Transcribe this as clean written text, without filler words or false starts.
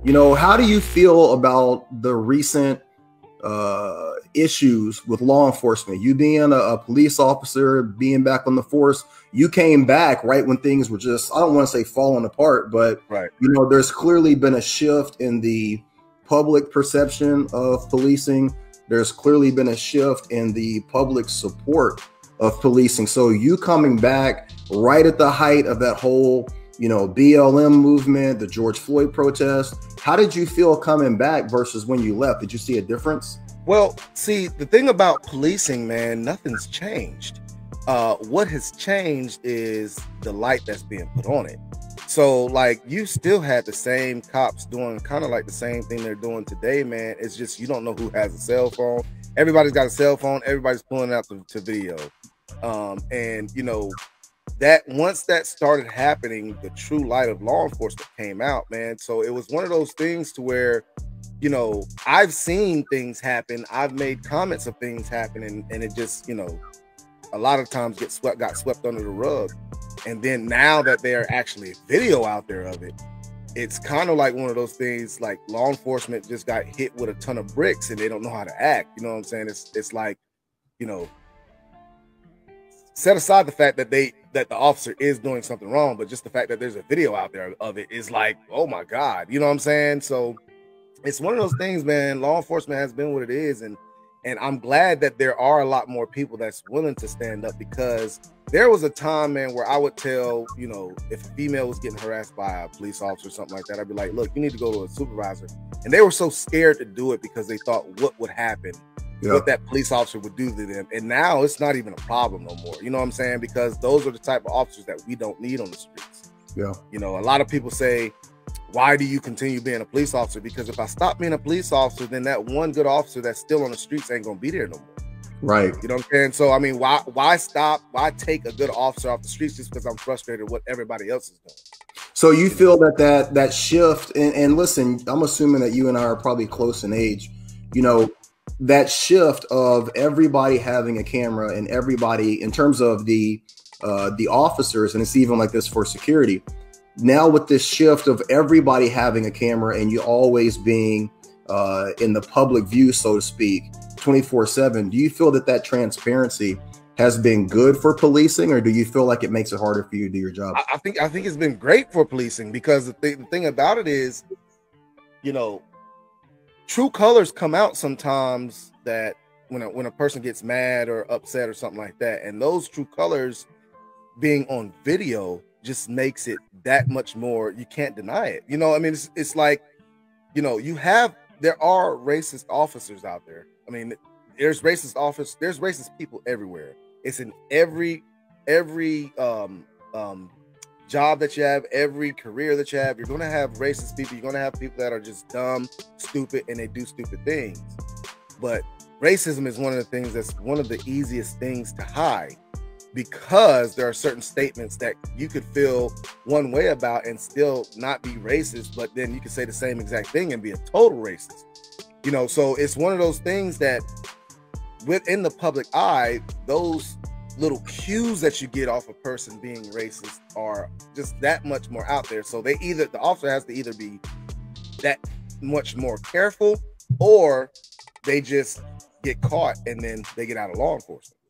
How do you feel about the recent issues with law enforcement? You being a police officer, being back on the force, you came back right when things were just, I don't want to say falling apart, but Right. there's clearly been a shift in the public perception of policing. There's clearly been a shift in the public support of policing. So you coming back right at the height of that whole, BLM movement, the George Floyd protest, how did you feel coming back versus when you left? Did you see a difference? Well, see, the thing about policing, man, nothing's changed. What has changed is the light that's being put on it. So, like, you still had the same cops doing kind of like the same thing they're doing today, man. It's just you don't know who has a cell phone. Everybody's got a cell phone. Everybody's pulling out to video. And, that once that started happening, the true light of law enforcement came out, man. So it was one of those things to where, I've seen things happen. I've made comments of things happen, and it just, a lot of times got swept under the rug. And then now that there's actually video out there of it, it's kind of like one of those things like law enforcement just got hit with a ton of bricks and they don't know how to act. You know what I'm saying? It's like, set aside the fact that the officer is doing something wrong, but just the fact that there's a video out there of it is like, oh my God, you know what I'm saying? So it's one of those things, man. Law enforcement has been what it is, and I'm glad that there are a lot more people that's willing to stand up, because there was a time, man, where I would tell, if a female was getting harassed by a police officer or something like that, I'd be like, look, you need to go to a supervisor. And they were so scared to do it because they thought what would happen, what that police officer would do to them. And now it's not even a problem no more. You know what I'm saying? Because those are the type of officers that we don't need on the streets. Yeah. A lot of people say, why do you continue being a police officer? Because if I stop being a police officer, then that one good officer that's still on the streets ain't gonna be there no more. Right. You know what I'm saying? So I mean, why stop? Why take a good officer off the streets just because I'm frustrated with what everybody else is doing? So you feel that shift, and listen, I'm assuming that you and I are probably close in age. That shift of everybody having a camera, and everybody, in terms of the officers, and it's even like this for security. Now with this shift of everybody having a camera and you always being in the public view, so to speak, 24/7, do you feel that transparency has been good for policing, or do you feel like it makes it harder for you to do your job? I think it's been great for policing, because the thing about it is, true colors come out sometimes, that when a person gets mad or upset or something like that, and those true colors being on video just makes it that much more, you can't deny it. I mean, it's like, there are racist officers out there. I mean, there's racist people everywhere. It's in every job that you have, every career that you have. You're going to have racist people. You're going to have people that are just dumb, stupid, and they do stupid things. But racism is one of the things that's one of the easiest things to hide, because there are certain statements that you could feel one way about and still not be racist, but then you could say the same exact thing and be a total racist. So it's one of those things that within the public eye, those little cues that you get off a person being racist are just that much more out there. So the officer has to either be that much more careful, or they just get caught and then they get out of law enforcement.